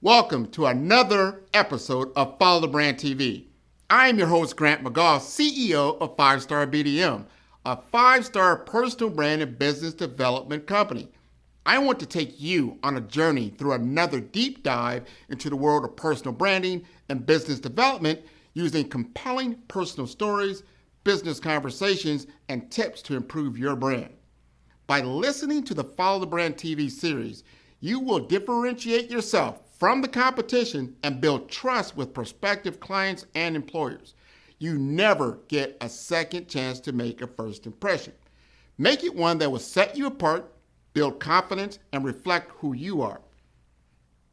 Welcome to another episode of Follow the Brand TV. I am your host, Grant McGaugh, CEO of 5-Star BDM, a 5-star personal brand and business development company. I want to take you on a journey through another deep dive into the world of personal branding and business development using compelling personal stories, business conversations, and tips to improve your brand. By listening to the Follow the Brand TV series, you will differentiate yourself from the competition and build trust with prospective clients and employers. You never get a second chance to make a first impression. Make it one that will set you apart, build confidence, and reflect who you are.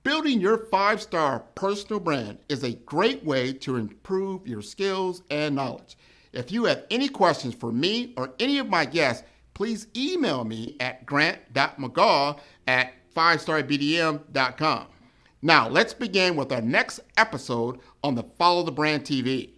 Building your 5-star personal brand is a great way to improve your skills and knowledge. If you have any questions for me or any of my guests, please email me at grant.mcgaugh@5starbdm.com. Now, let's begin with our next episode on the Follow the Brand TV.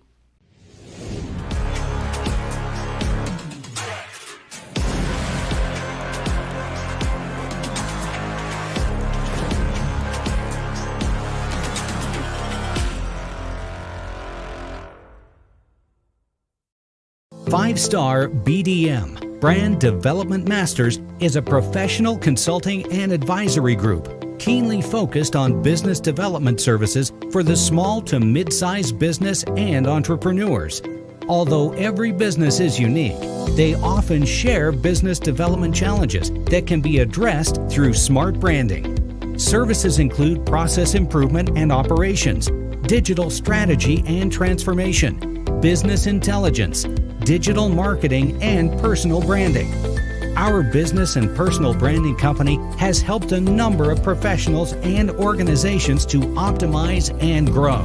Five-Star BDM, Brand Development Masters, is a professional consulting and advisory group keenly focused on business development services for the small to mid-sized business and entrepreneurs. Although every business is unique, they often share business development challenges that can be addressed through smart branding. Services include process improvement and operations, digital strategy and transformation, business intelligence, digital marketing, and personal branding. Our business and personal branding company has helped a number of professionals and organizations to optimize and grow.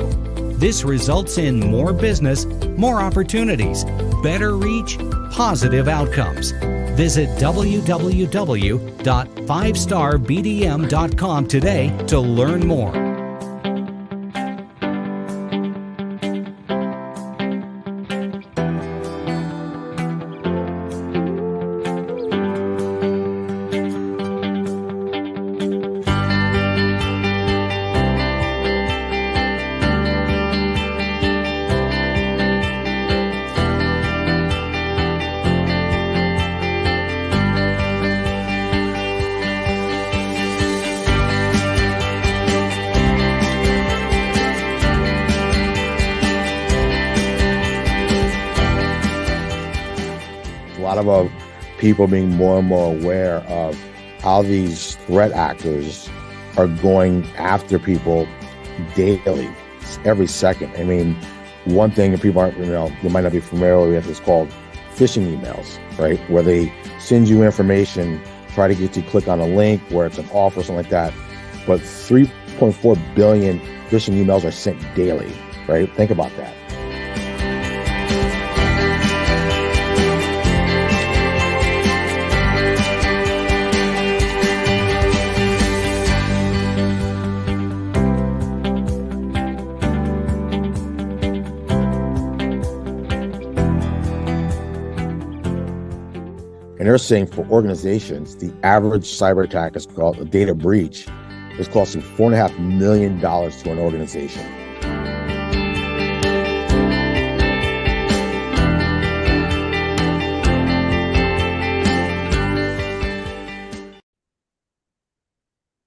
This results in more business, more opportunities, better reach, positive outcomes. Visit www.5starbdm.com today to learn more. A lot of people being more and more aware of how these threat actors are going after people daily, every second. I mean, one thing that people aren't, they might not be familiar with is called phishing emails, right? Where they send you information, try to get you to click on a link where it's an offer or something like that. But 3.4 billion phishing emails are sent daily, right? Think about that. And they're saying for organizations, the average cyber attack is called a data breach, is costing $4.5 million to an organization.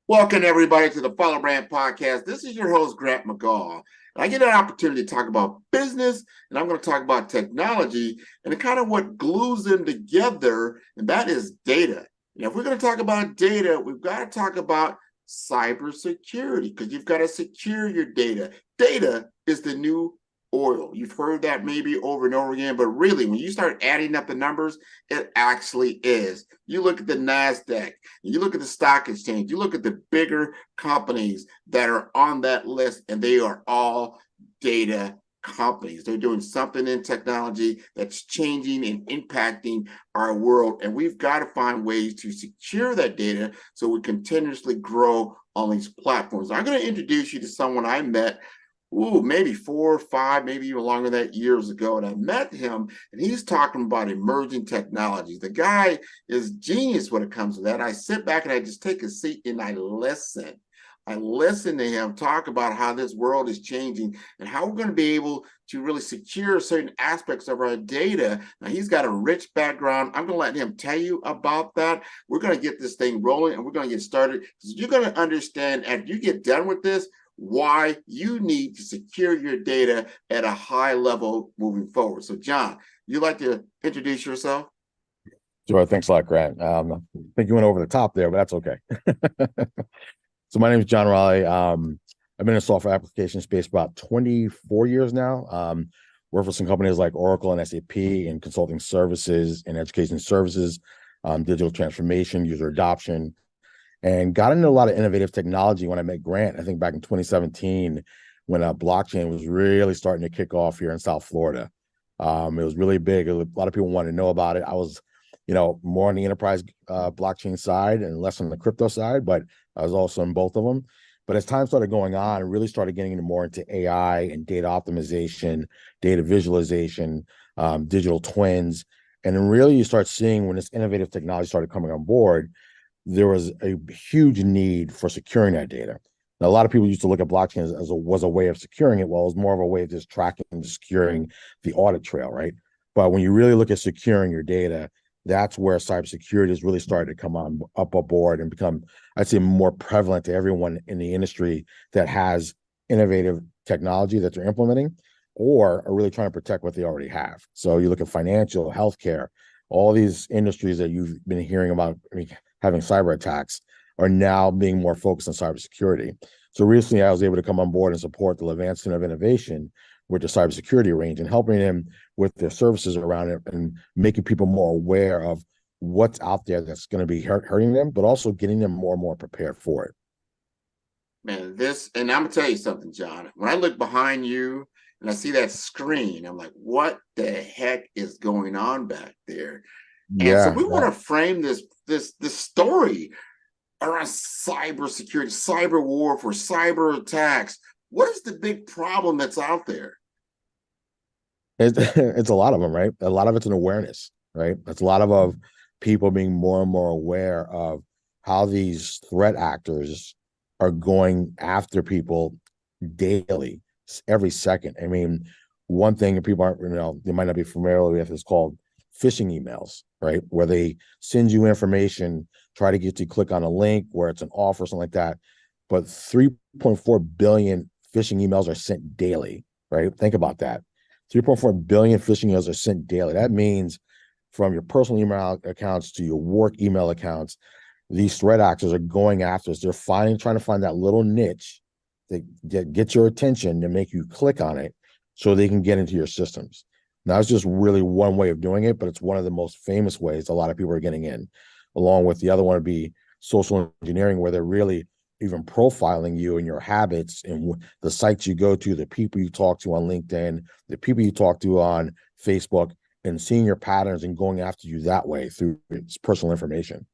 Welcome, everybody, to the Follow Brand Podcast. This is your host, Grant McGaugh. I get an opportunity to talk about business, and I'm going to talk about technology and kind of what glues them together, and that is data. And if we're going to talk about data, we've got to talk about cybersecurity, because you've got to secure your data. Data is the new oil. You've heard that maybe over and over again, but really, when you start adding up the numbers, it actually is. You look at the NASDAQ, you look at the stock exchange, you look at the bigger companies that are on that list, and they are all data companies. They're doing something in technology that's changing and impacting our world, and we've got to find ways to secure that data so we continuously grow on these platforms. I'm going to introduce you to someone I met maybe 4 or 5, maybe even longer than that, years ago. And I met him, and he's talking about emerging technologies. The guy is genius when it comes to that. I sit back and I just take a seat and I listen. I listened to him talk about how this world is changing and how we're going to be able to really secure certain aspects of our data. Now, he's got a rich background. I'm going to let him tell you about that. We're going to get this thing rolling and we're going to get started. So you're going to understand after you get done with this, why you need to secure your data at a high level moving forward. So, John, you'd like to introduce yourself? Sure. Thanks a lot, Grant. I think you went over the top there, but that's okay. So my name is John Raleigh. I've been in the software application space for about 24 years now. Worked for some companies like Oracle and SAP in consulting services and education services, digital transformation, user adoption, and got into a lot of innovative technology when I met Grant, I think back in 2017, when blockchain was really starting to kick off here in South Florida. It was really big. A lot of people wanted to know about it. I was, more on the enterprise blockchain side and less on the crypto side, but I was also in both of them. But as time started going on, I really started getting more into AI and data optimization, data visualization, digital twins. And then really you start seeing when this innovative technology started coming on board, there was a huge need for securing that data. Now, a lot of people used to look at blockchain was a way of securing it. Well, it was more of a way of just tracking and securing the audit trail, right? But when you really look at securing your data, that's where cybersecurity has really started to come on up aboard and become, I'd say, more prevalent to everyone in the industry that has innovative technology that they're implementing or are really trying to protect what they already have. So you look at financial, healthcare, all these industries that you've been hearing about having cyber attacks are now being more focused on cybersecurity. So recently I was able to come on board and support the Levant Center of Innovation with the cybersecurity range and helping them with their services around it and making people more aware of what's out there that's going to be hurting them, but also getting them more and more prepared for it. Man, and I'm gonna tell you something, John. When I look behind you and I see that screen, I'm like, what the heck is going on back there? And so Yeah. we want to frame this story around cybersecurity, cyber warfare, cyber attacks. What is the big problem that's out there? It's a lot of them, right? A lot of it's an awareness, right? It's a lot of people being more and more aware of how these threat actors are going after people daily, every second. I mean, one thing that people aren't, they might not be familiar with is called phishing emails, right? Where they send you information, try to get you to click on a link where it's an offer or something like that. But 3.4 billion phishing emails are sent daily, right? Think about that. 3.4 billion phishing emails are sent daily. That means from your personal email accounts to your work email accounts, these threat actors are going after us. They're trying to find that little niche that gets your attention and make you click on it so they can get into your systems. Now, it's just really one way of doing it, but it's one of the most famous ways a lot of people are getting in. Along with the other one would be social engineering, where they're really even profiling you and your habits and the sites you go to, the people you talk to on LinkedIn, the people you talk to on Facebook, and seeing your patterns and going after you that way through its personal information.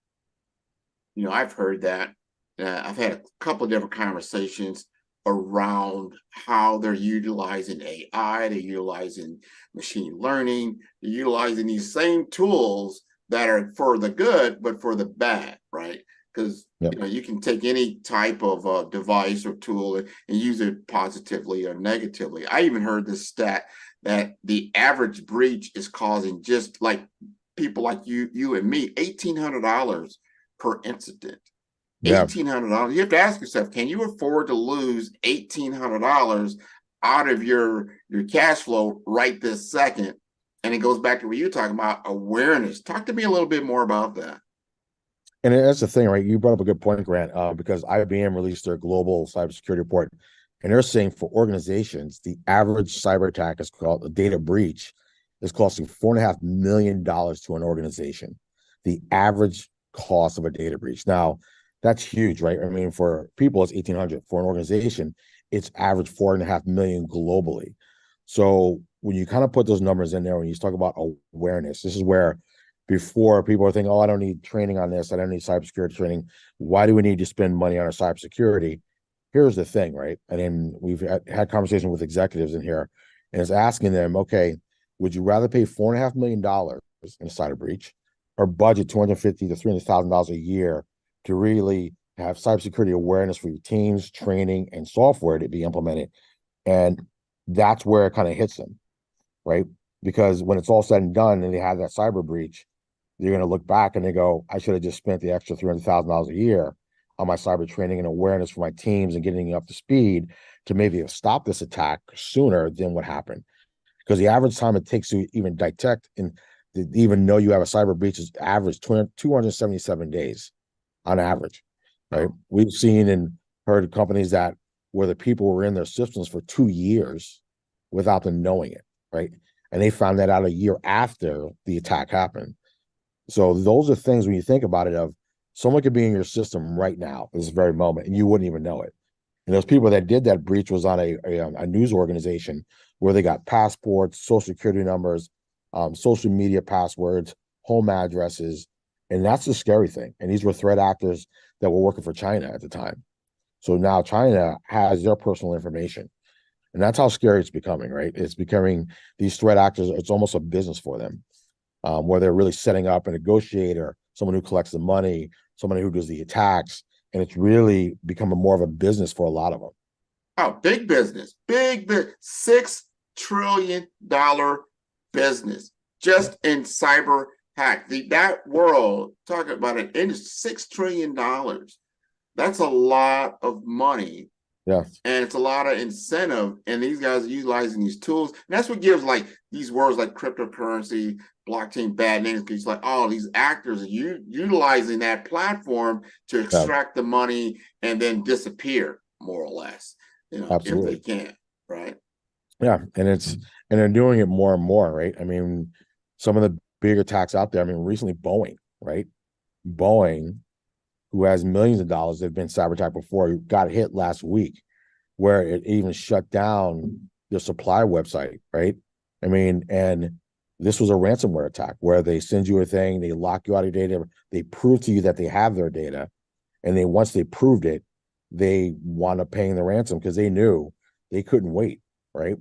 I've heard that. I've had a couple of different conversations around how they're utilizing AI, they're utilizing machine learning, they're utilizing these same tools that are for the good, but for the bad, right? Because you can take any type of device or tool and use it positively or negatively. I even heard this stat that the average breach is causing, just like people like you and me, $1,800 per incident. $1,800. You have to ask yourself, can you afford to lose $1,800 out of your cash flow right this second? And it goes back to what you're talking about, awareness. Talk to me a little bit more about that. And that's the thing, right? You brought up a good point, Grant, because IBM released their global cybersecurity report, and they're saying for organizations, the average cyber attack is called a data breach is costing $4.5 million to an organization. The average cost of a data breach. Now, that's huge, right? I mean, for people, it's 1,800. For an organization, it's average 4.5 million globally. So when you kind of put those numbers in there, when you talk about awareness, this is where before people are thinking, oh, I don't need training on this. I don't need cybersecurity training. Why do we need to spend money on our cybersecurity? Here's the thing, right? And then we've had conversations with executives in here, and it's asking them, okay, would you rather pay $4.5 million in a cyber breach or budget $250,000 to $300,000 a year to really have cybersecurity awareness for your teams, training, and software to be implemented. And that's where it kind of hits them, right? Because when it's all said and done and they have that cyber breach, they're going to look back and they go, I should have just spent the extra $300,000 a year on my cyber training and awareness for my teams and getting up to speed to maybe have stopped this attack sooner than what happened. Because the average time it takes to even detect and to even know you have a cyber breach is average 277 days on average, right? We've seen and heard of companies that where the people were in their systems for 2 years without them knowing it, right? And they found that out a year after the attack happened. So those are things when you think about it of someone could be in your system right now, this very moment, and you wouldn't even know it. And those people that did that breach was on a news organization where they got passports, social security numbers, social media passwords, home addresses. And that's the scary thing. And these were threat actors that were working for China at the time. So now China has their personal information. And that's how scary it's becoming, right? It's becoming these threat actors, it's almost a business for them, where they're really setting up a negotiator, someone who collects the money, somebody who does the attacks. And it's really becoming more of a business for a lot of them. Oh, big business, $6 trillion business just in cyber hack. That world, talking about it, it is $6 trillion. That's a lot of money. Yeah. And it's a lot of incentive. And these guys are utilizing these tools. And that's what gives like these words like cryptocurrency, blockchain bad names, because like, oh, these actors are utilizing that platform to extract the money and then disappear, more or less, Absolutely. if they can, right? Yeah, and they're doing it more and more, right? I mean, some of the big attacks out there, I mean, recently Boeing, right? Boeing, who has millions of dollars, they've been cyber attacked before, got hit last week where it even shut down their supply website, right? I mean, and this was a ransomware attack where they send you a thing, they lock you out of your data, they prove to you that they have their data, and then once they proved it, they wound up paying the ransom because they knew they couldn't wait, right?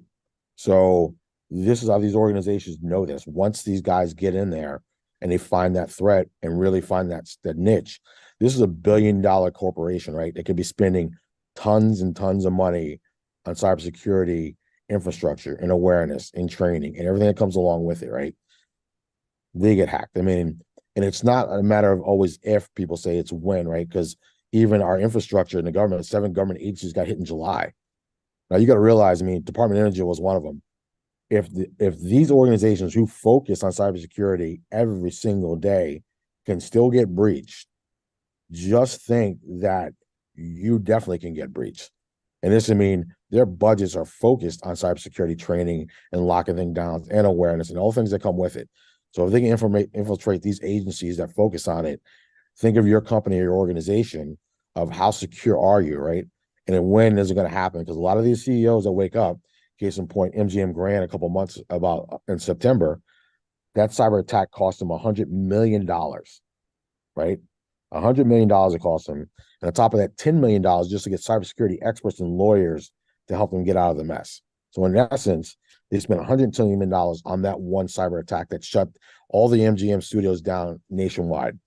So this is how these organizations know this. Once these guys get in there and they find that threat and really find that niche, this is $1 billion corporation, right? They could be spending tons and tons of money on cybersecurity infrastructure and awareness and training and everything that comes along with it, right? They get hacked. I mean, and it's not a matter of always if, people say it's when, right? Because even our infrastructure in the government, 7 government agencies got hit in July. Now you got to realize, I mean, Department of Energy was one of them. If these organizations who focus on cybersecurity every single day can still get breached, just think that you definitely can get breached. And this, I mean, their budgets are focused on cybersecurity training and locking things down and awareness and all things that come with it. So if they can infiltrate these agencies that focus on it, think of your company or your organization of how secure are you, right? And then when is it going to happen? Because a lot of these CEOs that wake up, case in point, MGM Grand a couple months about in September, that cyber attack cost them $100 million, right? $100 million it cost them. And on top of that, $10 million just to get cybersecurity experts and lawyers to help them get out of the mess. So in essence, they spent $110 million on that one cyber attack that shut all the MGM studios down nationwide.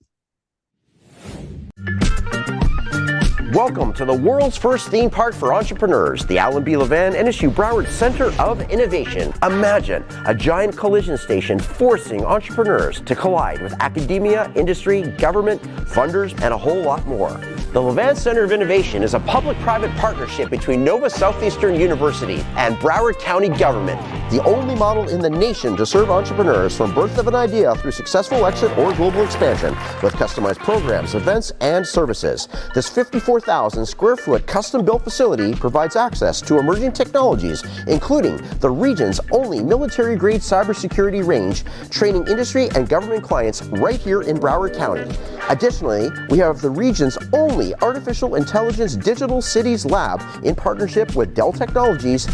Welcome to the world's first theme park for entrepreneurs, the Alan B. Levan NSU Broward Center of Innovation. Imagine a giant collision station forcing entrepreneurs to collide with academia, industry, government, funders, and a whole lot more. The Levan Center of Innovation is a public-private partnership between Nova Southeastern University and Broward County government, the only model in the nation to serve entrepreneurs from birth of an idea through successful exit or global expansion with customized programs, events, and services. This 54,000 square foot custom-built facility provides access to emerging technologies, including the region's only military-grade cybersecurity range, training industry and government clients right here in Broward County. Additionally, we have the region's only artificial intelligence digital cities lab in partnership with Dell Technologies,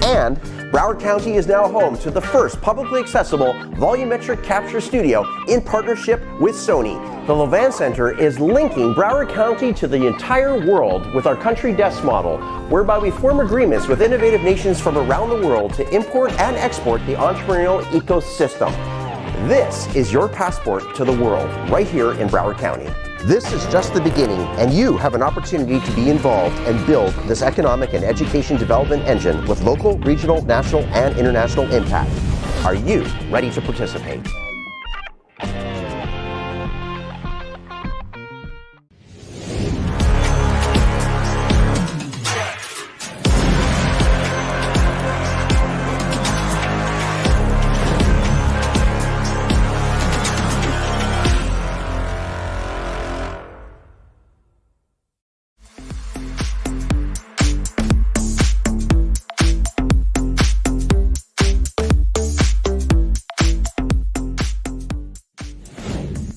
and Broward County is now home to the first publicly accessible volumetric capture studio in partnership with Sony. The Levan Center is linking Broward County to the entire world with our country desk model, whereby we form agreements with innovative nations from around the world to import and export the entrepreneurial ecosystem. This is your passport to the world, right here in Broward County. This is just the beginning, and you have an opportunity to be involved and build this economic and education development engine with local, regional, national, and international impact. Are you ready to participate?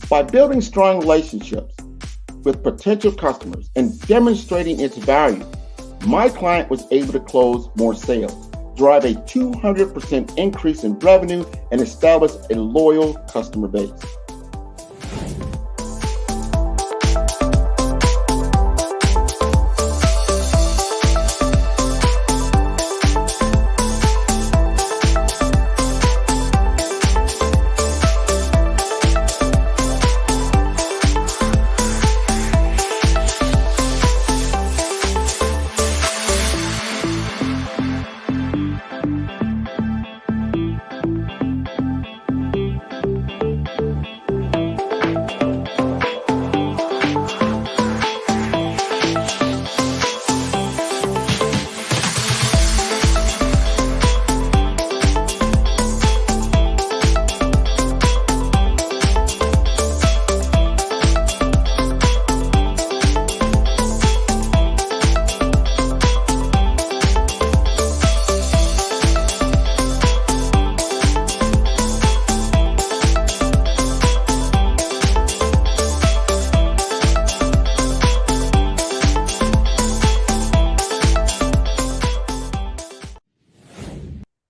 By building strong relationships with potential customers and demonstrating its value, my client was able to close more sales, drive a 200% increase in revenue, and establish a loyal customer base.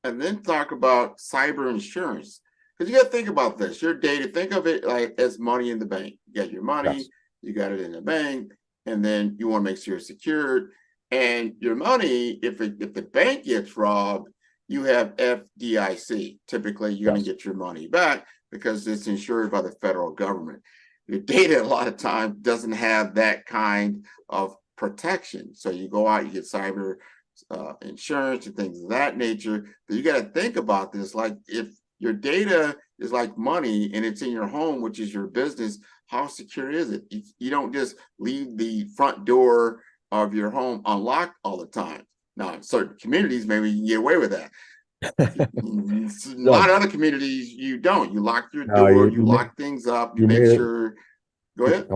And then talk about cyber insurance. Because you got to think about this. Your data, think of it like as money in the bank. You got your money, yes. You got it in the bank, and then you want to make sure it's secured. And your money, if the bank gets robbed, you have FDIC. Typically, you're going to get your money back because it's insured by the federal government. Your data, a lot of times, doesn't have that kind of protection. So you go out, you get cyber insurance and things of that nature. But you got to think about this. Like if your data is like money and it's in your home, which is your business, how secure is it? You don't just leave the front door of your home unlocked all the time. Now, in certain communities, maybe you can get away with that. A lot of other communities, you don't. You lock your door, you lock things up, you make sure. Go ahead.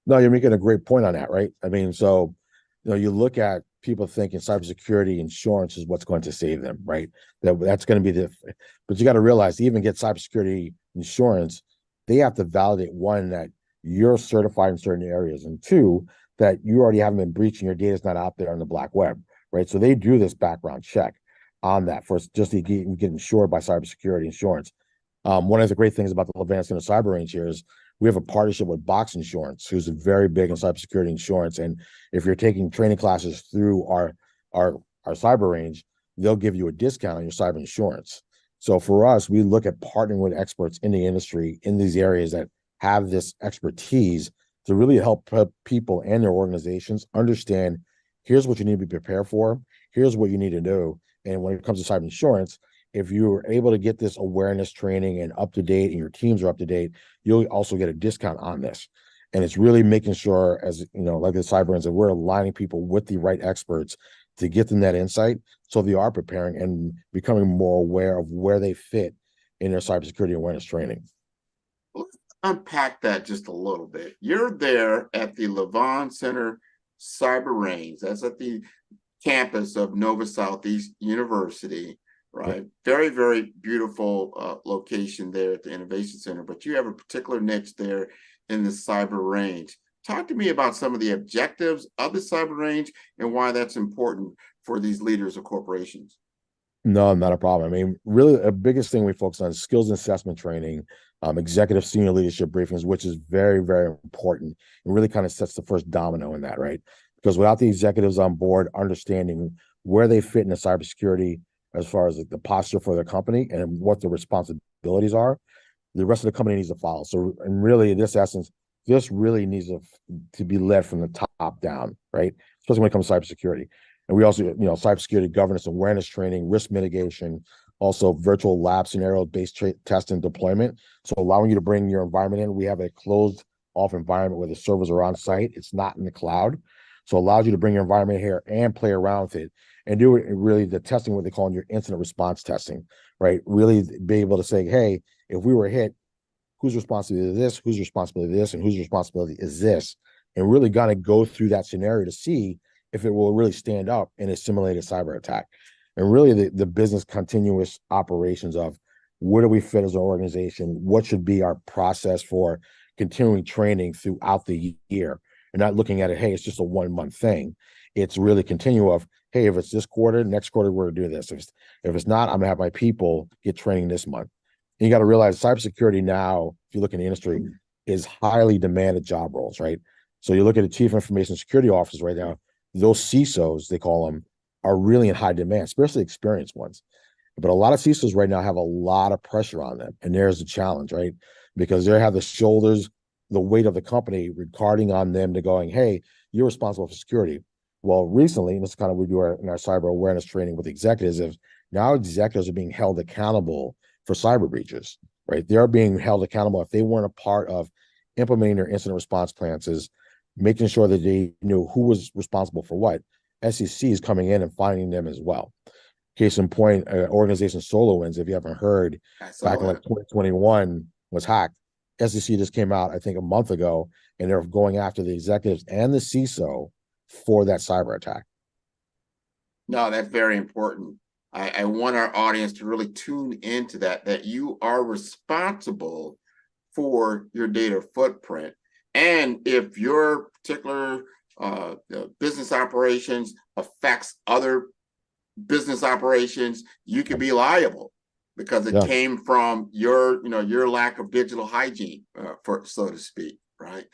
No, you're making a great point on that, right? I mean, so you look at people thinking cybersecurity insurance is what's going to save them, right? That's going to be but you got to realize to even get cybersecurity insurance, they have to validate, one, that you're certified in certain areas, and two, that you already haven't been breaching, your data is not out there on the black web, right? So they do this background check on that for just to get insured by cybersecurity insurance. One of the great things about the Levant Center Cyber Range here is we have a partnership with Box Insurance, who's very big in cybersecurity insurance. And if you're taking training classes through our cyber range, they'll give you a discount on your cyber insurance. So for us, we look at partnering with experts in the industry in these areas that have this expertise to really help people and their organizations understand, here's what you need to be prepared for, here's what you need to do. And when it comes to cyber insurance, if you're able to get this awareness training and up to date and your teams are up to date, you'll also get a discount on this. And it's really making sure, as you know, like the cyber ends, that we're aligning people with the right experts to get them that insight so they are preparing and becoming more aware of where they fit in their cybersecurity awareness training. Let's unpack that just a little bit. You're there at the Levant Center Cyber Range. That's at the campus of Nova Southeast University. Right. Very, very beautiful location there at the Innovation Center, but you have a particular niche there in the cyber range. Talk to me about some of the objectives of the cyber range and why that's important for these leaders of corporations. No, not a problem. I mean, really, the biggest thing we focus on is skills and assessment training, executive senior leadership briefings, which is very, very important. It really kind of sets the first domino in that, right? Because without the executives on board understanding where they fit in the cybersecurity as far as the posture for their company and what the responsibilities are, the rest of the company needs to follow. So, and really, in this essence, this really needs to be led from the top down, right? Especially when it comes to cybersecurity. And we also, cybersecurity governance, awareness training, risk mitigation, also virtual lab scenario-based test and deployment. So allowing you to bring your environment in. We have a closed off environment where the servers are on site. It's not in the cloud. So it allows you to bring your environment here and play around with it and do it really the testing, what they call your incident response testing, right? Really be able to say, hey, if we were hit, whose responsibility is this, whose responsibility is this, and whose responsibility is this, and really gonna go through that scenario to see if it will really stand up in a simulated cyber attack. And really the business continuous operations of where do we fit as an organization, what should be our process for continuing training throughout the year, and not looking at it, hey, it's just a 1 month thing. It's really continue of, hey, if it's this quarter, next quarter we're gonna do this. If it's not, I'm gonna have my people get training this month. And you got to realize cybersecurity now, if you look in the industry, is highly demanded job roles, right? So you look at the chief information security officers right now, those CISOs, they call them, are really in high demand, especially experienced ones. But a lot of CISOs right now have a lot of pressure on them. And there's the challenge, right? Because they have the shoulders, the weight of the company regarding on them to going, hey, you're responsible for security. Well, recently, and this is kind of what we do in our cyber awareness training with executives, is now executives are being held accountable for cyber breaches, right? They're being held accountable if they weren't a part of implementing their incident response plans, is making sure that they knew who was responsible for what. SEC is coming in and finding them as well. Case in point, organization SolarWinds, if you haven't heard, back in like 2021 was hacked. SEC just came out, I think, a month ago, and they're going after the executives and the CISO for that cyber attack. No, that's very important. I want our audience to really tune into that you are responsible for your data footprint. And if your particular business operations affects other business operations, you can be liable because it came from your lack of digital hygiene, for so to speak, right?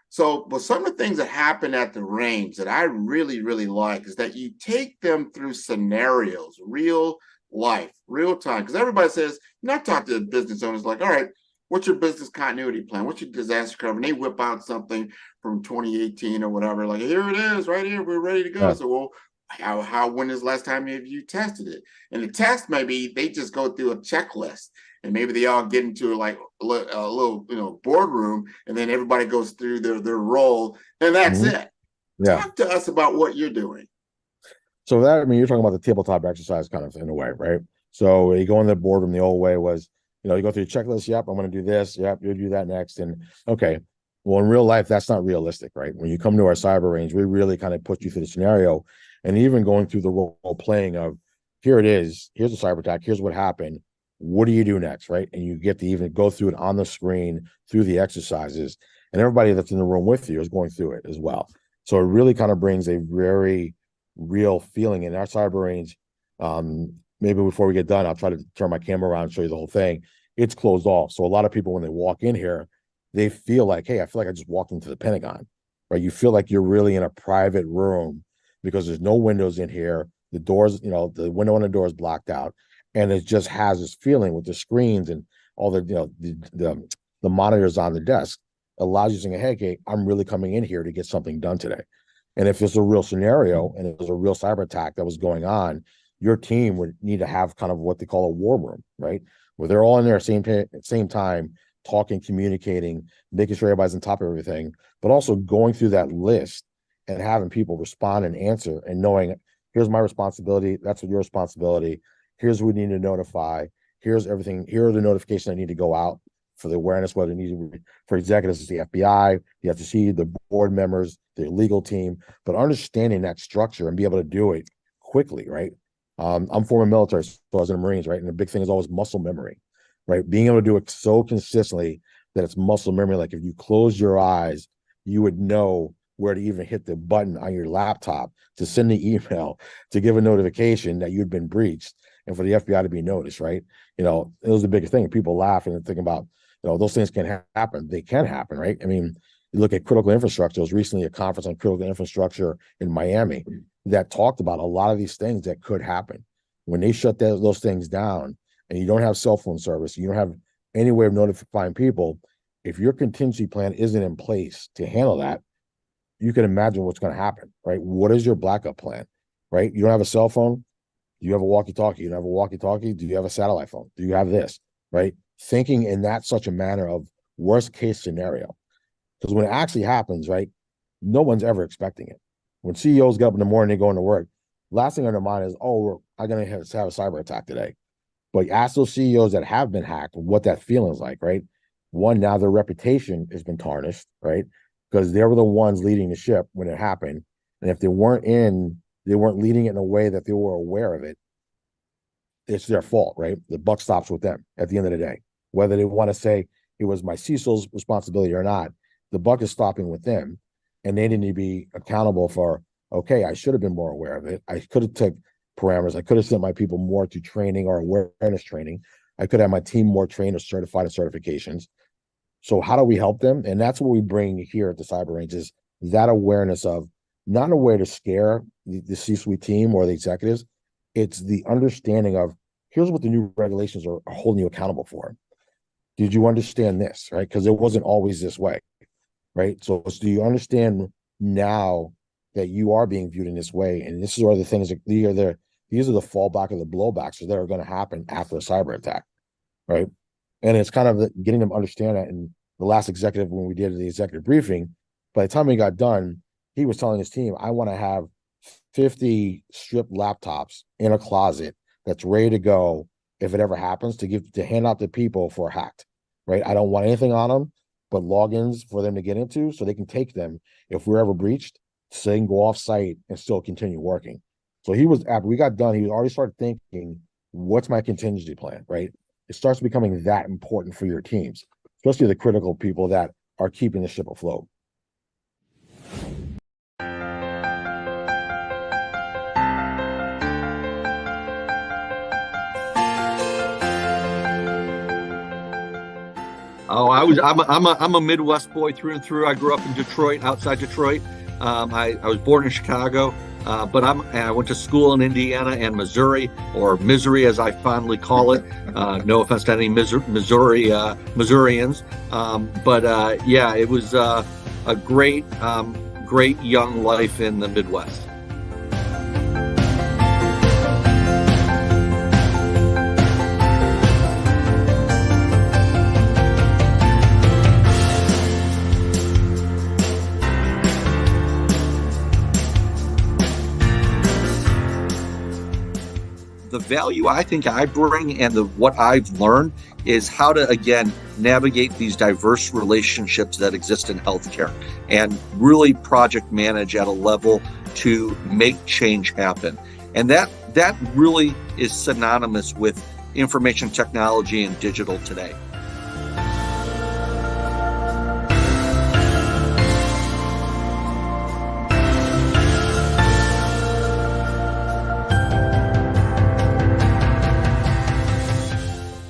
So, but some of the things that happen at the range that I really, really like is that you take them through scenarios, real life, real time. Because everybody says, I talk to business owners like, all right, what's your business continuity plan? What's your disaster cover? And they whip out something from 2018 or whatever, like, here it is, right here, we're ready to go. Yeah. So, well, when is the last time have you tested it? And the test, maybe they just go through a checklist. And maybe they all get into like a little, boardroom, and then everybody goes through their role, and that's it. Yeah. Talk to us about what you're doing. So that, I mean, you're talking about the tabletop exercise kind of in a way, right? So you go in the boardroom, the old way was, you go through your checklist. Yep, I'm going to do this. Yep, you'll do that next. And okay, well, in real life, that's not realistic, right? When you come to our cyber range, we really kind of put you through the scenario, and even going through the role playing of, here it is, here's a cyber attack, here's what happened. What do you do next, right? And you get to even go through it on the screen through the exercises, and everybody that's in the room with you is going through it as well. So it really kind of brings a very real feeling in our cyber range. Maybe before we get done, I'll try to turn my camera around and show you the whole thing. It's closed off. So a lot of people, when they walk in here, they feel like, hey, I feel like I just walked into the Pentagon, right? You feel like you're really in a private room because there's no windows in here. The doors, the window on the door is blocked out. And it just has this feeling with the screens and all the, the monitors on the desk allows you to say, hey, okay, I'm really coming in here to get something done today. And if it's a real scenario and it was a real cyber attack that was going on, your team would need to have kind of what they call a war room, right? Where they're all in there at the same time, talking, communicating, making sure everybody's on top of everything, but also going through that list and having people respond and answer and knowing, here's my responsibility, that's your responsibility. Here's what we need to notify. Here's everything. Here are the notifications that need to go out for the awareness, whether it needs to be for executives, it's the FBI, the FTC, the board members, the legal team, but understanding that structure and be able to do it quickly, right? I'm former military, so I was in the Marines, right? And the big thing is always muscle memory, right? Being able to do it so consistently that it's muscle memory. Like if you close your eyes, you would know where to even hit the button on your laptop to send the email, to give a notification that you'd been breached, and for the FBI to be noticed, right? It was the biggest thing. People laugh and think about, those things can happen. They can happen, right? I mean, you look at critical infrastructure. There was recently a conference on critical infrastructure in Miami that talked about a lot of these things that could happen when they shut those things down, and you don't have cell phone service, you don't have any way of notifying people, if your contingency plan isn't in place to handle that, you can imagine what's going to happen, right? What is your backup plan, right? You don't have a cell phone. Do you have a walkie-talkie? You don't have a walkie-talkie? Do you have a satellite phone? Do you have this, right? Thinking in that such a manner of worst case scenario. Because when it actually happens, right, no one's ever expecting it. When CEOs get up in the morning, they go into work, last thing on their mind is, oh, I'm going to have a cyber attack today. But ask those CEOs that have been hacked what that feeling is like, right? One, now their reputation has been tarnished, right? Because they were the ones leading the ship when it happened. And if they weren't leading it in a way that they were aware of it, it's their fault, right? The buck stops with them at the end of the day. Whether they want to say it was my CISO's responsibility or not, the buck is stopping with them. And they need to be accountable for, okay, I should have been more aware of it. I could have took parameters. I could have sent my people more to training or awareness training. I could have my team more trained or certified in certifications. So how do we help them? And that's what we bring here at the Cyber Range is that awareness of not a way to scare the C-suite team or the executives. It's the understanding of here's what the new regulations are holding you accountable for. Did you understand this, right? Because it wasn't always this way, right? So do you understand now that you are being viewed in this way? And this is where the things that these are the fallback or the blowbacks that are going to happen after a cyber attack, right? And it's kind of getting them to understand that. And the last executive, when we did the executive briefing, by the time we got done, he was telling his team, I want to have 50 stripped laptops in a closet that's ready to go if it ever happens to hand out to people for hacked, right? I don't want anything on them but logins for them to get into so they can take them if we're ever breached so they can go off site and still continue working. So he was, after we got done, he already started thinking, what's my contingency plan, right? It starts becoming that important for your teams, especially the critical people that are keeping the ship afloat. Oh, I'm a Midwest boy through and through. I grew up in Detroit, outside Detroit. I was born in Chicago, but I went to school in Indiana and Missouri, or Missouri as I fondly call it. No offense to any Missourians, but yeah, it was a great young life in the Midwest. The value I think I bring and what I've learned is how to, again, navigate these diverse relationships that exist in healthcare and really project manage at a level to make change happen. And that really is synonymous with information technology and digital today.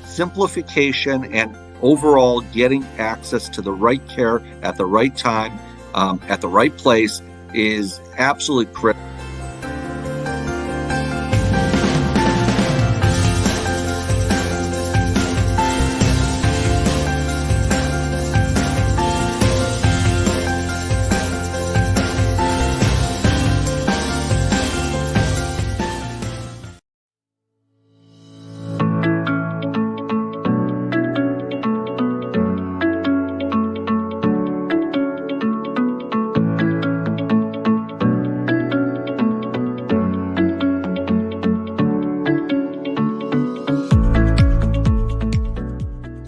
Simplification and overall getting access to the right care at the right time, at the right place is absolutely critical.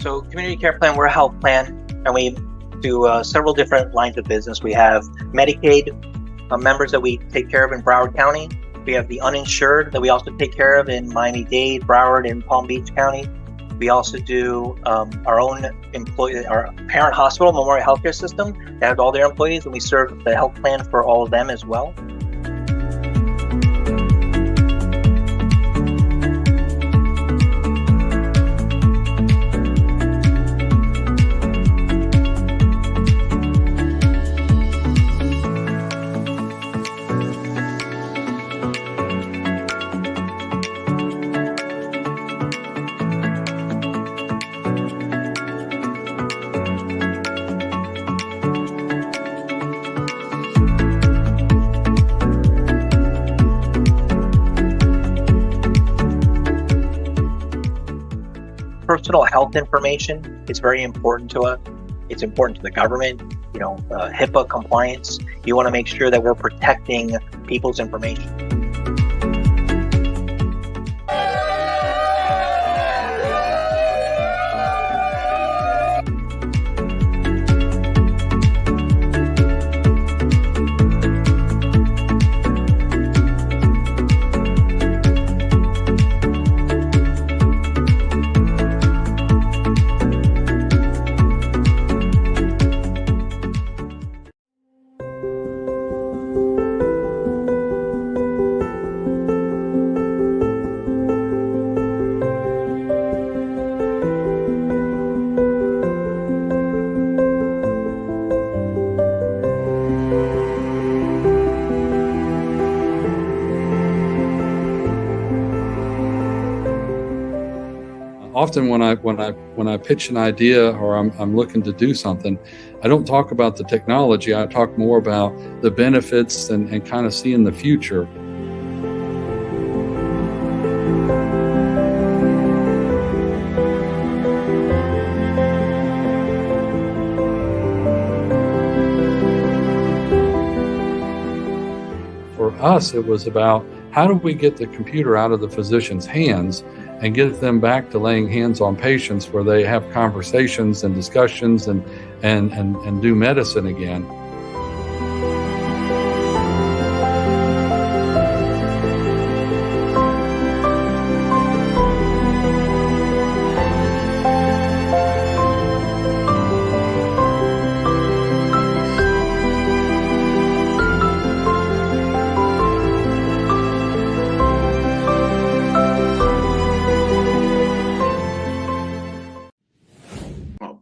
So community care plan, we're a health plan, and we do several different lines of business. We have Medicaid members that we take care of in Broward County. We have the uninsured that we also take care of in Miami-Dade, Broward, and Palm Beach County. We also do our own our parent hospital, Memorial Healthcare System, that has all their employees, and we serve the health plan for all of them as well. personal health information is very important to us. It's important to the government, HIPAA compliance. You want to make sure that we're protecting people's information. Often when I pitch an idea or I'm looking to do something, I don't talk about the technology. I talk more about the benefits and kind of seeing the future. For us, it was about how do we get the computer out of the physician's hands and get them back to laying hands on patients where they have conversations and discussions and do medicine again.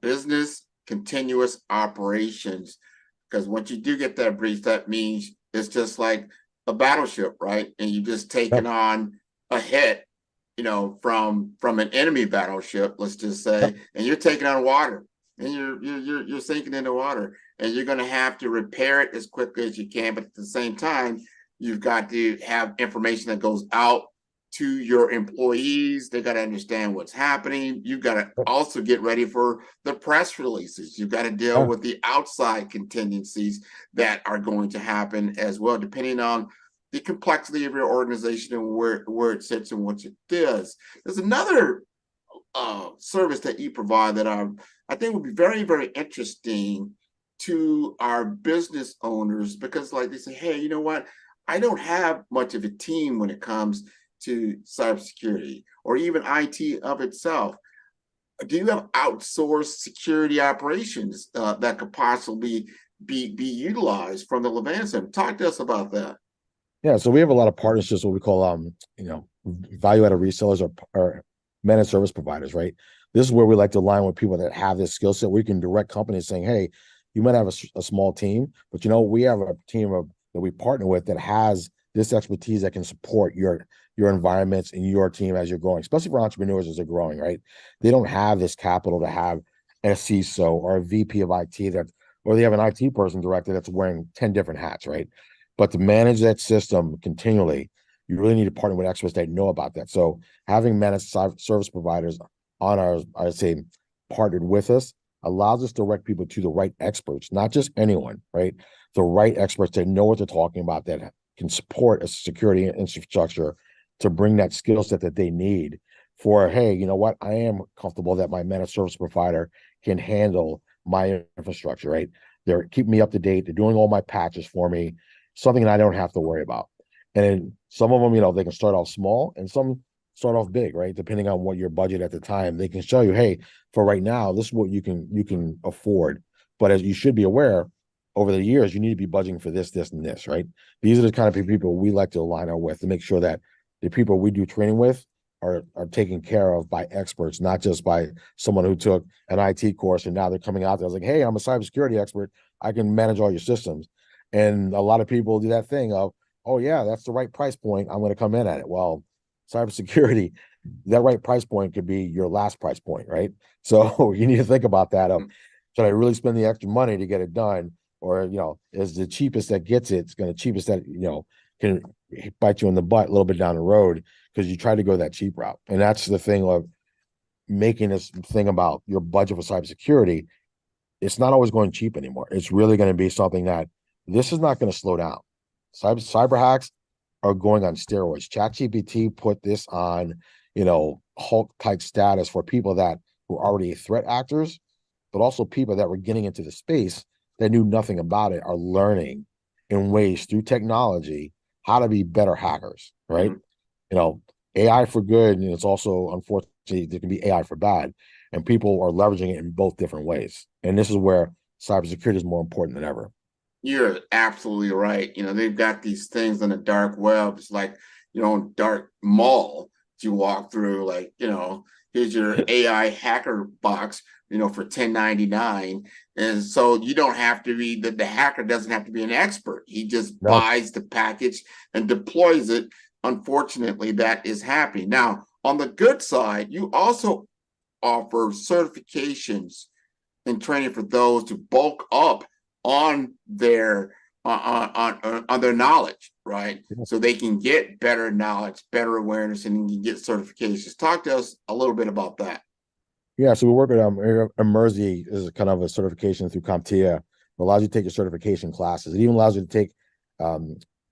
Business continuous operations, because once you do get that breach, that means it's just like a battleship, right? And you just taking on a hit, from an enemy battleship, let's just say, and you're taking on water, and you're sinking into water, and you're going to have to repair it as quickly as you can. But at the same time, you've got to have information that goes out to your employees. They got to understand what's happening. You've got to also get ready for the press releases. You've got to deal with the outside contingencies that are going to happen as well, depending on the complexity of your organization and where it sits and what it does. There's another service that you provide that I think would be very, very interesting to our business owners, because like they say, hey, you know what? I don't have much of a team when it comes to cybersecurity or even IT of itself. Do you have outsourced security operations that could possibly be utilized from the Levant Center? Talk to us about that. Yeah, so we have a lot of partnerships, what we call value-added resellers or managed service providers, right? This is where we like to align with people that have this skill set. We can direct companies saying, hey, you might have a small team, but we have a team that we partner with that has this expertise that can support your environments and your team as you're growing, especially for entrepreneurs as they're growing, right? They don't have this capital to have a CISO or a VP of IT or they have an IT person director that's wearing 10 different hats, right? But to manage that system continually, you really need to partner with experts that know about that. So having managed service providers on I'd say, partnered with us allows us to direct people to the right experts, not just anyone, right? The right experts that know what they're talking about, that can support a security infrastructure to bring that skill set that they need for, hey, you know what? I am comfortable that my managed service provider can handle my infrastructure, right? They're keeping me up to date. They're doing all my patches for me, something that I don't have to worry about. And then some of them, they can start off small and some start off big, right? Depending on what your budget at the time, they can show you, hey, for right now, this is what you can afford. But as you should be aware, over the years, you need to be budgeting for this, and this, right? These are the kind of people we like to align our with to make sure that the people we do training with are taken care of by experts, not just by someone who took an IT course and now they're coming out there. I was like, hey, I'm a cybersecurity expert. I can manage all your systems. And a lot of people do that thing of, oh yeah, that's the right price point. I'm going to come in at it. Well, cybersecurity, that right price point could be your last price point, right? So you need to think about that of, should I really spend the extra money to get it done? Or, is the cheapest that gets it's going to cheapest that, can bite you in the butt a little bit down the road because you try to go that cheap route. And that's the thing of making this thing about your budget for cybersecurity, it's not always going cheap anymore. It's really going to be something that this is not going to slow down. Cyber hacks are going on steroids. ChatGPT put this on, Hulk type status for people that were already threat actors, but also people that were getting into the space that knew nothing about it are learning in ways through technology how to be better hackers, right? Mm-hmm. AI for good, and it's also, unfortunately, there can be AI for bad, and people are leveraging it in both different ways. And this is where cybersecurity is more important than ever. You're absolutely right. They've got these things on the dark web. It's like, dark mall you walk through, like, here's your AI hacker box, for $10.99. And so you don't have to be, the hacker doesn't have to be an expert. He just buys the package and deploys it. Unfortunately, that is happening. Now, on the good side, you also offer certifications and training for those to bulk up on their on their knowledge, right? So they can get better knowledge, better awareness, and can get certifications. Talk to us a little bit about that. Yeah, so we work with Emerzi is kind of a certification through CompTIA. It allows you to take your certification classes. It even allows you to take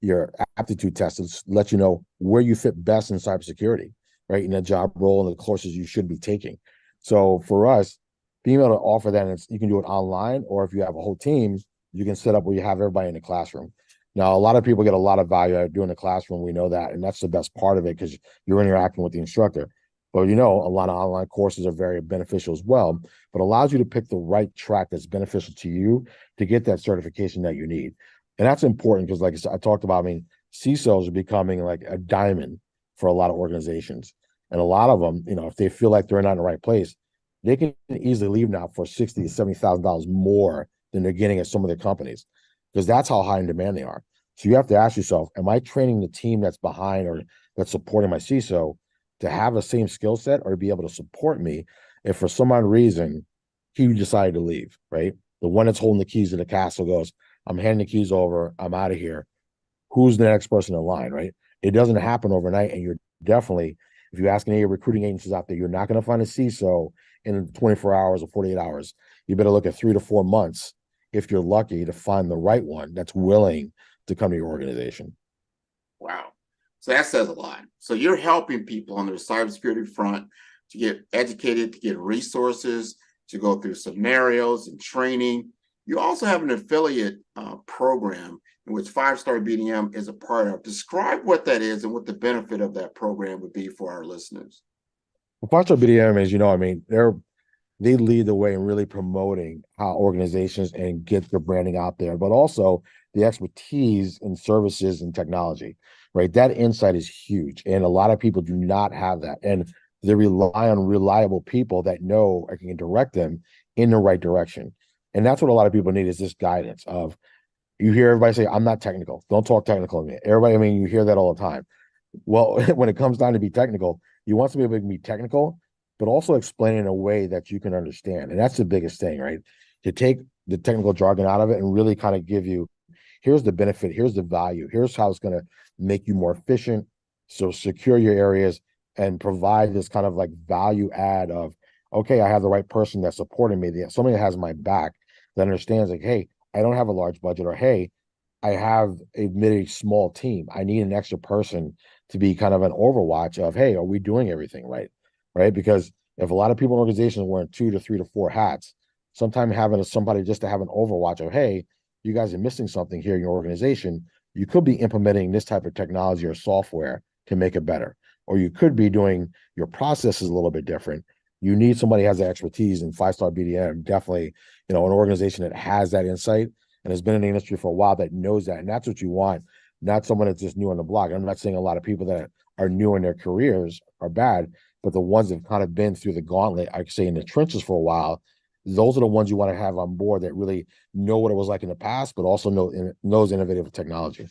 your aptitude tests to let you know where you fit best in cybersecurity, right? In a job role and the courses you should be taking. So for us, being able to offer that, and you can do it online, or if you have a whole team, you can set up where you have everybody in the classroom. Now, a lot of people get a lot of value out of doing the classroom. We know that, and that's the best part of it because you're interacting with the instructor. But a lot of online courses are very beneficial as well, but allows you to pick the right track that's beneficial to you to get that certification that you need. And that's important because, like I talked about, CISOs are becoming like a diamond for a lot of organizations. And a lot of them, if they feel like they're not in the right place, they can easily leave now for $60,000 to $70,000 more than they're getting at some of their companies, because that's how high in demand they are. So you have to ask yourself, am I training the team that's behind or that's supporting my CISO to have the same skill set or to be able to support me if for some odd reason he decided to leave, right? The one that's holding the keys to the castle goes, I'm handing the keys over, I'm out of here. Who's the next person in line, right? It doesn't happen overnight, and you're definitely, if you ask any of your recruiting agencies out there, you're not going to find a CISO in 24 hours or 48 hours. You better look at 3 to 4 months if you're lucky to find the right one that's willing to come to your organization. Wow. So that says a lot. So you're helping people on their cybersecurity front to get educated, to get resources, to go through scenarios and training. You also have an affiliate program in which 5-Star BDM is a part of. Describe what that is and what the benefit of that program would be for our listeners. Well, 5-Star BDM is, they lead the way in really promoting how organizations and get their branding out there, but also the expertise in services and technology, right? That insight is huge. And a lot of people do not have that. And they rely on reliable people that know or can direct them in the right direction. And that's what a lot of people need, is this guidance of, you hear everybody say, I'm not technical. Don't talk technical to me. Everybody, you hear that all the time. Well, when it comes down to be technical, you want somebody to be technical, but also explain it in a way that you can understand. And that's the biggest thing, right? To take the technical jargon out of it and really kind of give you, here's the benefit, here's the value, here's how it's going to make you more efficient, so secure your areas and provide this kind of like value add of, okay, I have the right person that's supporting me, somebody that has my back, that understands like, hey, I don't have a large budget, or hey, I have a really small team. I need an extra person to be kind of an overwatch of, hey, are we doing everything right? Right? Because if a lot of people in organizations are wearing 2 to 3 to 4 hats, sometimes having somebody just to have an overwatch of, hey, you guys are missing something here in your organization. You could be implementing this type of technology or software to make it better. Or you could be doing your processes a little bit different. You need somebody who has the expertise, in 5-Star BDM, definitely, an organization that has that insight and has been in the industry for a while that knows that. And that's what you want, not someone that's just new on the block. I'm not saying a lot of people that are new in their careers are bad, but the ones that have kind of been through the gauntlet, I could say in the trenches for a while, those are the ones you want to have on board that really know what it was like in the past, but also knows innovative technology.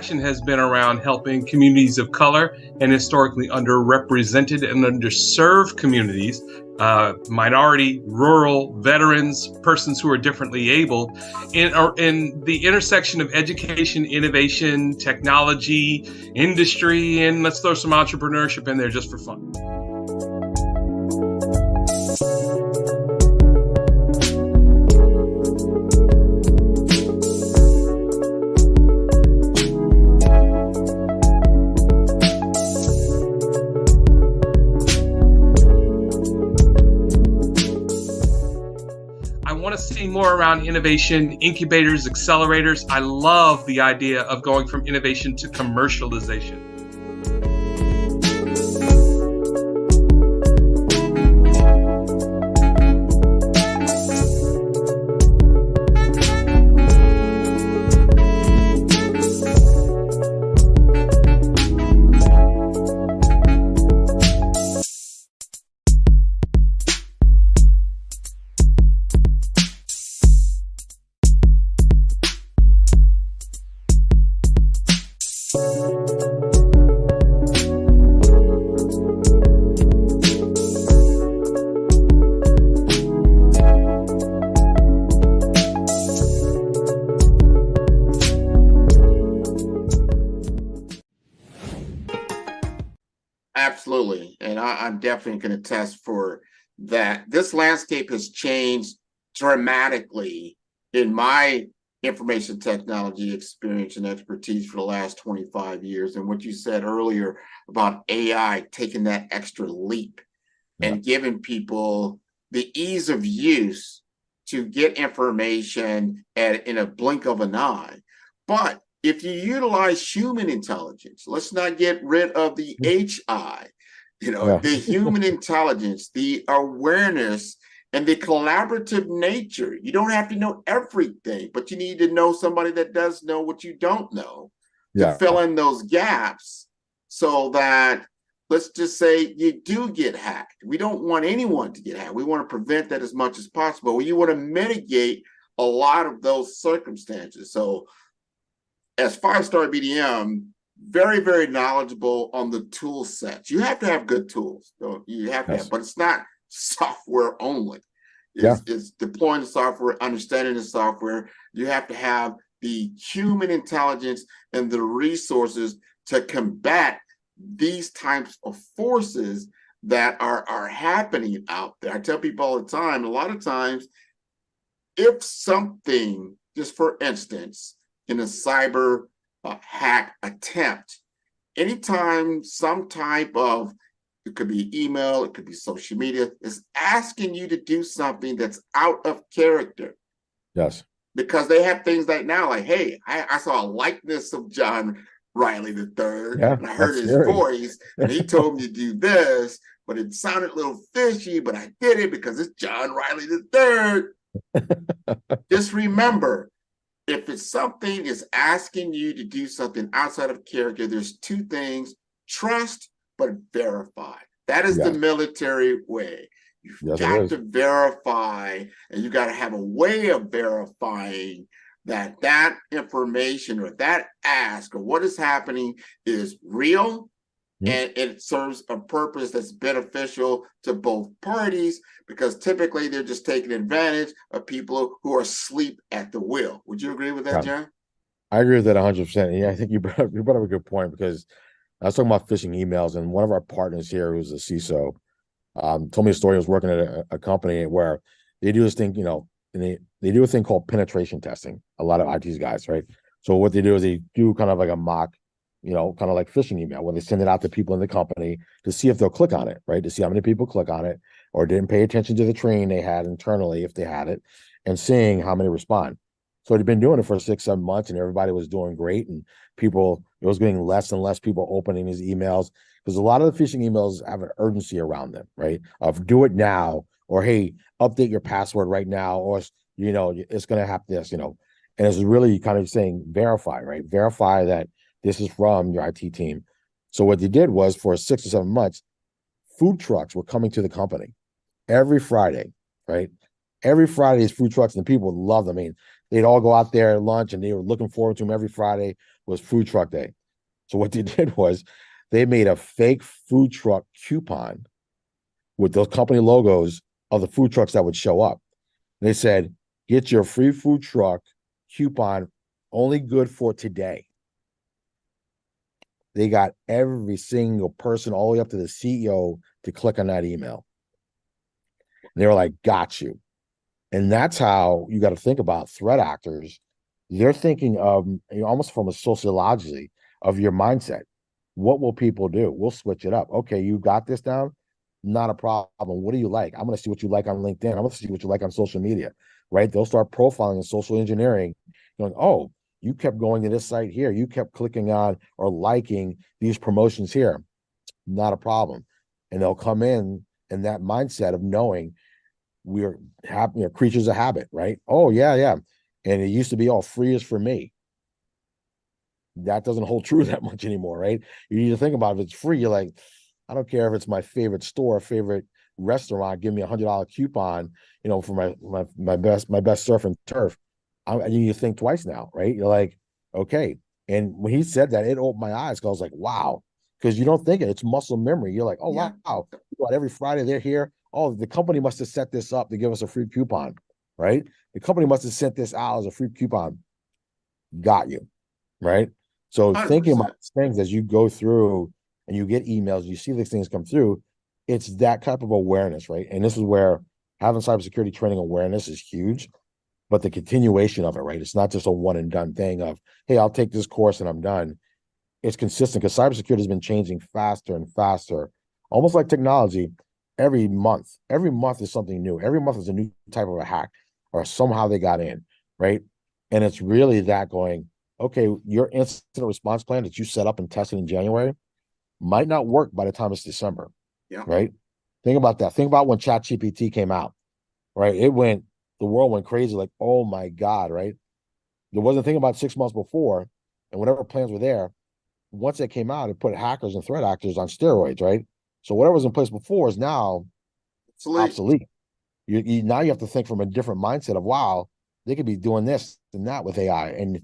passion has been around helping communities of color and historically underrepresented and underserved communities, minority, rural, veterans, persons who are differently abled, in the intersection of education, innovation, technology, industry, and let's throw some entrepreneurship in there just for fun. See more around innovation, incubators, accelerators. I love the idea of going from innovation to commercialization. Absolutely. And I'm definitely going to test for that. This landscape has changed dramatically in my information technology experience and expertise for the last 25 years. And what you said earlier about AI taking that extra leap and giving people the ease of use to get information in a blink of an eye. But if you utilize human intelligence, let's not get rid of the HI, the human intelligence, the awareness, and the collaborative nature. You don't have to know everything, but you need to know somebody that does know what you don't know to fill in those gaps so that, let's just say, you do get hacked. We don't want anyone to get hacked. We want to prevent that as much as possible. You want to mitigate a lot of those circumstances. So as 5-star BDM, very, very knowledgeable on the tool sets. You have to have good tools. So you have to have, but it's not software only. It's deploying the software, understanding the software. You have to have the human intelligence and the resources to combat these types of forces that are happening out there. I tell people all the time, a lot of times, if something, just for instance, in a cyber hack attempt, anytime some type of, it could be email, it could be social media, is asking you to do something that's out of character. Yes. Because they have things like now, like, hey, I saw a likeness of John Riley III, and I heard his voice, and he told me to do this, but it sounded a little fishy, but I did it because it's John Riley III. Just remember, if it's something is asking you to do something outside of character, there's two things: trust, but verify. That is the military way. You've got to verify, and you got to have a way of verifying that information or that ask or what is happening is real, and it serves a purpose that's beneficial to both parties, because typically they're just taking advantage of people who are asleep at the wheel. Would you agree with that, John? I agree with that 100%. Yeah, I think you brought up a good point, because I was talking about phishing emails, and one of our partners here, who's a CISO, told me a story. He was working at a company where they do this thing, and they do a thing called penetration testing. A lot of IT guys, right? So what they do is they do kind of like a mock, kind of like phishing email, when they send it out to people in the company to see if they'll click on it, right? To see how many people click on it or didn't pay attention to the training they had internally, if they had it, and seeing how many respond. So they've been doing it for 6-7 months, and everybody was doing great. And it was getting less and less people opening these emails, because a lot of the phishing emails have an urgency around them, right? Of do it now, or hey, update your password right now, or it's going to have this, and it's really kind of saying verify, right? Verify that this is from your IT team. So what they did was, for 6 or 7 months, food trucks were coming to the company every Friday, right? Every Friday, these food trucks, and people love them. I mean, they'd all go out there at lunch, and they were looking forward to them every Friday was food truck day. So what they did was they made a fake food truck coupon with those company logos of the food trucks that would show up. And they said, get your free food truck coupon, only good for today. They got every single person all the way up to the CEO to click on that email. And they were like, got you. And that's how you got to think about threat actors. They're thinking of, almost from a sociologically of your mindset. What will people do? We'll switch it up. Okay, you got this down? Not a problem. What do you like? I'm going to see what you like on LinkedIn. I'm going to see what you like on social media, right? They'll start profiling and social engineering, going, oh, you kept going to this site here. You kept clicking on or liking these promotions here. Not a problem. And they'll come in that mindset of knowing we're happy, creatures of habit, right? Oh, yeah, yeah. And it used to be all free is for me. That doesn't hold true that much anymore, right? You need to think about if it's free, you're like, I don't care if it's my favorite store, favorite restaurant, give me $100 coupon, for my best surf and turf. You need to think twice now, right? You're like, okay. And when he said that, it opened my eyes because I was like, wow. Because you don't think it, it's muscle memory. You're like, oh, Yeah. wow. Every Friday they're here. Oh, the company must have set this up to give us a free coupon, right? The company must have sent this out as a free coupon. Got you, right? So thinking 100%. about things as you go through and you get emails, you see these things come through, it's that type of awareness, right? And this is where having cybersecurity training awareness is huge, but the continuation of it, right? It's not just a one and done thing of, hey, I'll take this course and I'm done. It's consistent because cybersecurity has been changing faster and faster, almost like technology. Every month is something new. Every month is a new type of a hack or somehow they got in, right? And it's really that going, okay, your incident response plan that you set up and tested in January might not work by the time it's December, Yeah. right? Think about that. Think about when ChatGPT came out, right? The world went crazy, like, oh my God, right? There wasn't thinking about 6 months before, and whatever plans were there, once it came out, it put hackers and threat actors on steroids, right? So whatever was in place before is now obsolete. Now you have to think from a different mindset of, wow, they could be doing this and that with AI. And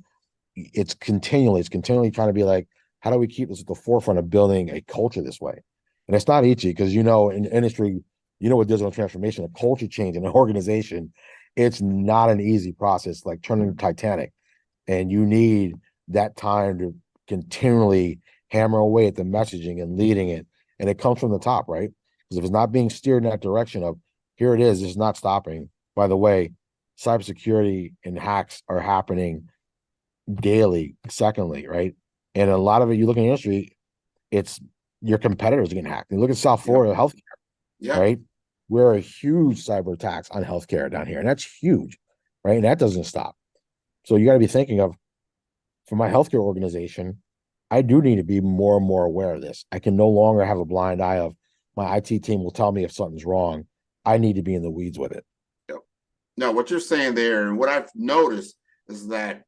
it's continually trying to be like, how do we keep this at the forefront of building a culture this way? And it's not easy because, in the industry, with digital transformation, a culture change in an organization, it's not an easy process, like turning Titanic. And you need that time to continually hammer away at the messaging and leading it. And it comes from the top, right? Because if it's not being steered in that direction of, here it is, it's not stopping. By the way, cybersecurity and hacks are happening daily, secondly, right? And a lot of it, you look in the industry, it's your competitors getting hacked. You look at South Florida healthcare, right? We're a huge cyber attacks on healthcare down here, and that's huge, right? And that doesn't stop. So you got to be thinking of, for my healthcare organization, I do need to be more and more aware of this. I can no longer have a blind eye of my IT team will tell me if something's wrong. I need to be in the weeds with it. Yep. Now, what you're saying there, and what I've noticed is that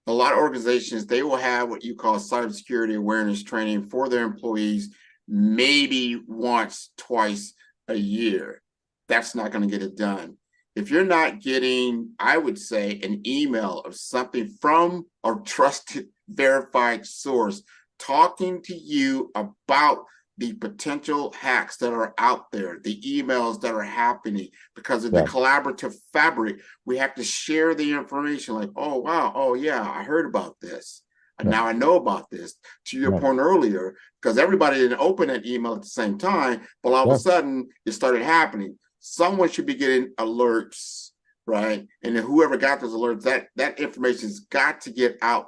a lot of organizations, they will have what you call cybersecurity awareness training for their employees, maybe once, twice a year. That's not going to get it done. If you're not getting, I would say, an email of something from a trusted, verified source talking to you about the potential hacks that are out there, the emails that are happening, because of the collaborative fabric, we have to share the information like, oh, wow, oh, yeah, I heard about this. And now I know about this, to your point earlier, because everybody didn't open that email at the same time, but all of a sudden it started happening. Someone should be getting alerts, right? And then whoever got those alerts, that information has got to get out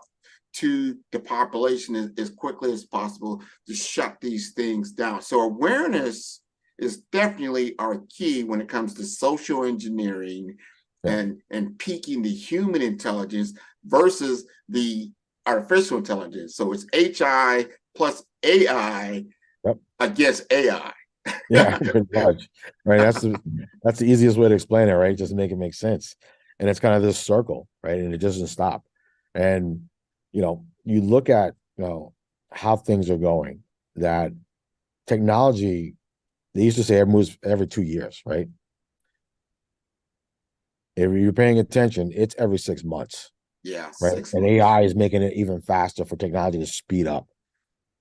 to the population as quickly as possible to shut these things down. So awareness is definitely our key when it comes to social engineering and peaking the human intelligence versus the artificial intelligence. So it's HI plus AI against AI. Yeah, pretty much. Right. That's the easiest way to explain it, right? Just to make it make sense. And it's kind of this circle, right? And it doesn't stop. And you look at how things are going, that technology, they used to say it moves every 2 years, right? If you're paying attention, it's every 6 months, Yeah, right? six And months. AI is making it even faster for technology to speed up,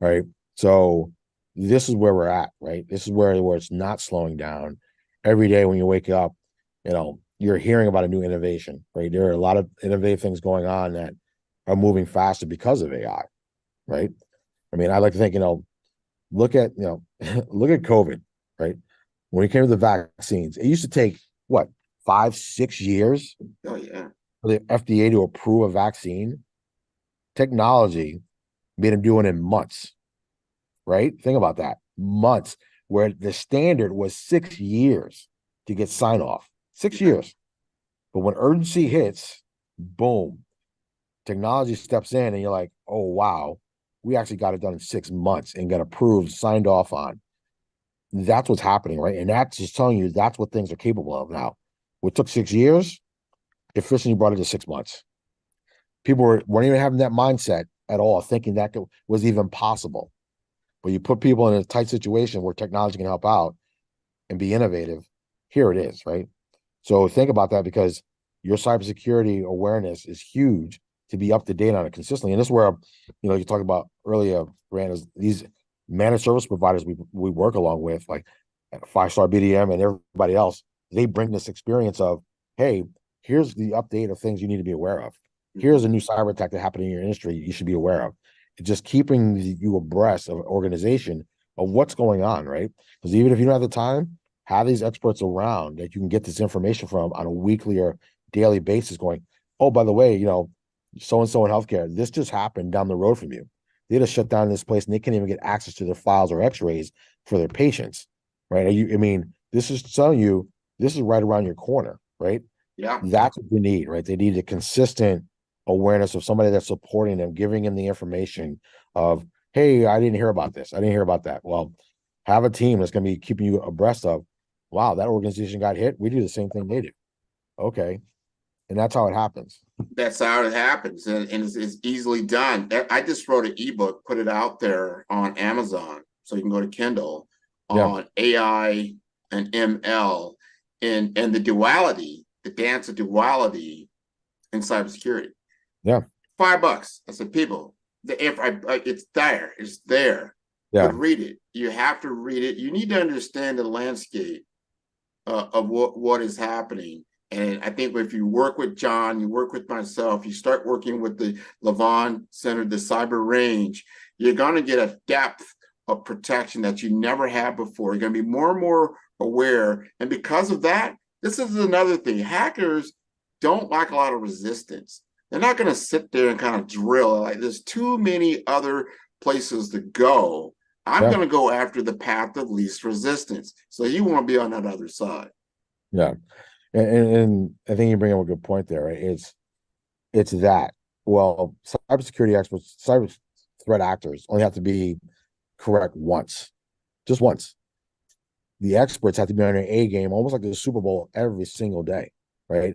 right? So this is where we're at, right? This is where it's not slowing down. Every day when you wake up, you're hearing about a new innovation, right? There are a lot of innovative things going on that are moving faster because of AI, right? I mean, I like to think, look at, look at COVID, right? When it came to the vaccines, it used to take what, 5, 6 years Oh yeah. for the FDA to approve a vaccine. Technology made them do it in months, right? Think about that. Months, where the standard was 6 years to get sign off. 6 years. But when urgency hits, boom, technology steps in and you're like, oh, wow, we actually got it done in 6 months and got approved, signed off on. That's what's happening, right? And that's just telling you that's what things are capable of now. What took 6 years, efficiently brought it to 6 months. People weren't even having that mindset at all, thinking that was even possible. But you put people in a tight situation where technology can help out and be innovative. Here it is, right? So think about that, because your cybersecurity awareness is huge to be up to date on it consistently. And this is where, you talked about earlier, Rand, is these managed service providers we work along with, like 5-Star BDM and everybody else. They bring this experience of, hey, here's the update of things you need to be aware of. Here's a new cyber attack that happened in your industry you should be aware of. It's just keeping you abreast of organization of what's going on, right? Because even if you don't have the time, have these experts around that you can get this information from on a weekly or daily basis, going, oh, by the way, so-and-so in healthcare, this just happened down the road from you. They just shut down this place and they can't even get access to their files or x-rays for their patients, right? I mean, this is telling you, this is right around your corner, right? Yeah. That's what you need, right? They need a consistent awareness of somebody that's supporting them, giving them the information of, hey, I didn't hear about this. I didn't hear about that. Well, have a team that's going to be keeping you abreast of, wow, that organization got hit. We do the same thing they do. Okay. And that's how it happens. That's how it happens. And it's easily done. I just wrote an ebook, put it out there on Amazon. So you can go to Kindle on AI and ML and the duality, the dance of duality in cybersecurity. Yeah. $5. I said, people, it's there. It's there. Yeah. But read it. You have to read it. You need to understand the landscape of what is happening. And I think if you work with John, you work with myself, you start working with the Levon Center, the cyber range, you're going to get a depth of protection that you never had before. You're going to be more and more aware. And because of that, this is another thing. Hackers don't like a lot of resistance. They're not going to sit there and kind of drill. Like, there's too many other places to go. I'm going to go after the path of least resistance. So you want to be on that other side. Yeah. And I think you bring up a good point there, right? It's that. Well, cybersecurity experts, cyber threat actors only have to be correct once, just once. The experts have to be on their A game, almost like the Super Bowl every single day, right?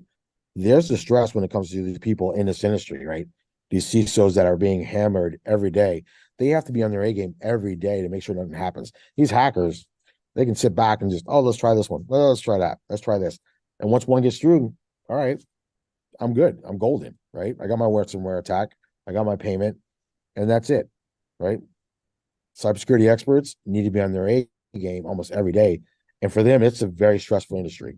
There's the stress when it comes to these people in this industry, right? These CISOs that are being hammered every day, they have to be on their A game every day to make sure nothing happens. These hackers, they can sit back and just, oh, let's try this one. Let's try that. Let's try this. And once one gets through, all right, I'm good. I'm golden, right? I got my ransomware attack. I got my payment, and that's it, right? Cybersecurity experts need to be on their A game almost every day. And for them, it's a very stressful industry.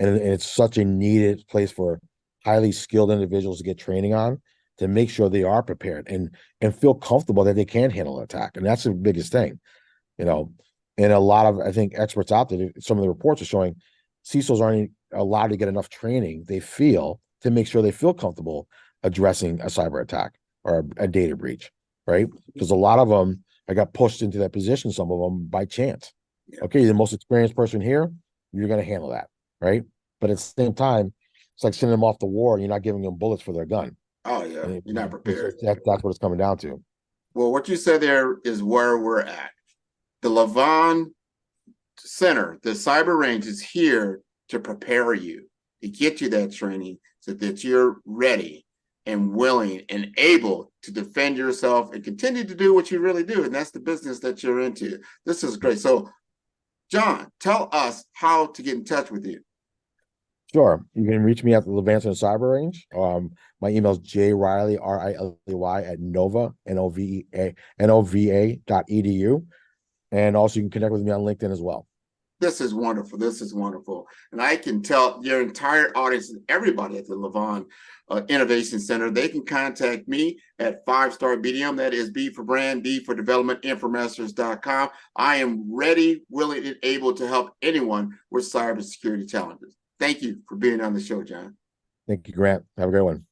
And it's such a needed place for highly skilled individuals to get training on, to make sure they are prepared and feel comfortable that they can handle an attack. And that's the biggest thing, And a lot of, I think, experts out there, some of the reports are showing CISOs aren't allowed to get enough training, they feel, to make sure they feel comfortable addressing a cyber attack or a data breach, right? Because a lot of them, I got pushed into that position, some of them by chance. Okay, you're the most experienced person here, you're going to handle that, right? But at the same time, it's like sending them off to war and you're not giving them bullets for their gun. Oh, yeah, you're not prepared. That's what it's coming down to. Well, what you said there is where we're at. The Levon Center, the cyber range, is here to prepare you, to get you that training so that you're ready and willing and able to defend yourself and continue to do what you really do. And that's the business that you're into. This is great. So, John, tell us how to get in touch with you. Sure. You can reach me at the Levanter Cyber Range. My email is jriley, RILEY at Nova.edu. And also you can connect with me on LinkedIn as well. This is wonderful. This is wonderful. And I can tell your entire audience and everybody at the Levon Innovation Center, they can contact me at 5-Star BDM. That is B for brand, D for development, infomasters.com. I am ready, willing, and able to help anyone with cybersecurity challenges. Thank you for being on the show, John. Thank you, Grant. Have a great one.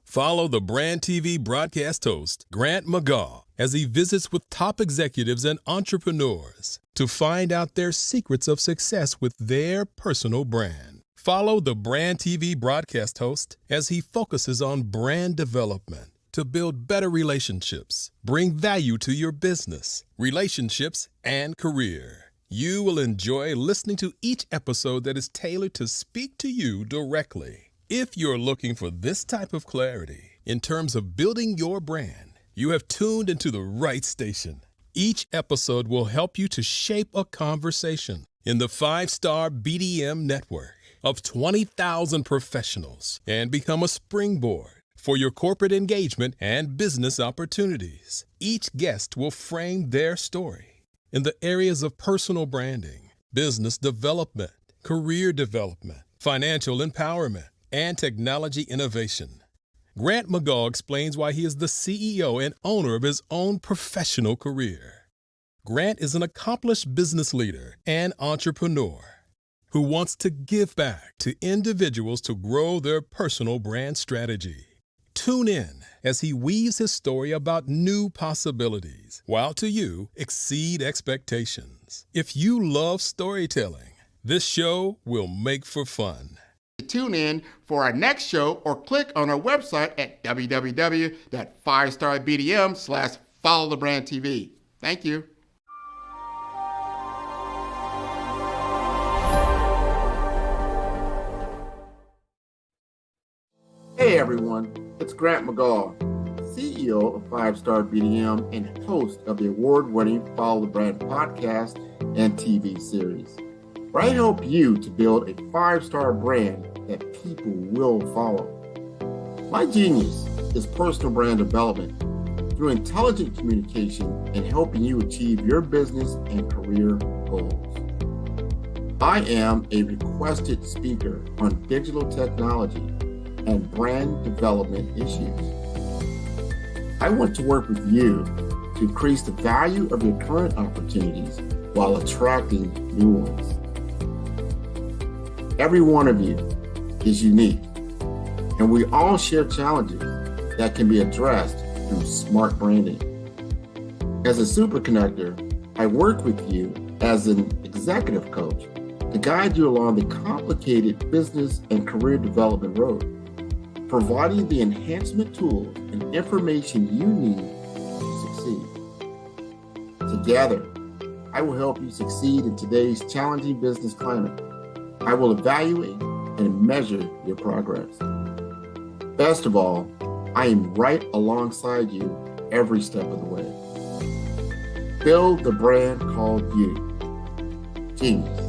Follow the Brand TV broadcast host, Grant McGaw, as he visits with top executives and entrepreneurs to find out their secrets of success with their personal brand. Follow the Brand TV broadcast host as he focuses on brand development to build better relationships, bring value to your business, relationships, and career. You will enjoy listening to each episode that is tailored to speak to you directly. If you're looking for this type of clarity in terms of building your brand, you have tuned into the right station. Each episode will help you to shape a conversation in the 5-Star BDM network of 20,000 professionals and become a springboard for your corporate engagement and business opportunities. Each guest will frame their story in the areas of personal branding, business development, career development, financial empowerment, and technology innovation. Grant McGaw explains why he is the CEO and owner of his own professional career. Grant is an accomplished business leader and entrepreneur who wants to give back to individuals to grow their personal brand strategy. Tune in as he weaves his story about new possibilities, while to you exceed expectations. If you love storytelling, this show will make for fun. Tune in for our next show or click on our website at www.5starbdm/followthebrandtv. Thank you. Hey everyone, it's Grant McGaw, CEO of 5-Star BDM and host of the award-winning Follow the Brand podcast and TV series, where I help you to build a 5-star brand that people will follow. My genius is personal brand development through intelligent communication and helping you achieve your business and career goals. I am a requested speaker on digital technology and brand development issues. I want to work with you to increase the value of your current opportunities while attracting new ones. Every one of you is unique, and we all share challenges that can be addressed through smart branding. As a super connector, I work with you as an executive coach to guide you along the complicated business and career development road, providing the enhancement tools and information you need to succeed. Together, I will help you succeed in today's challenging business climate. I will evaluate and measure your progress. Best of all, I am right alongside you every step of the way. Build the brand called you. Genius.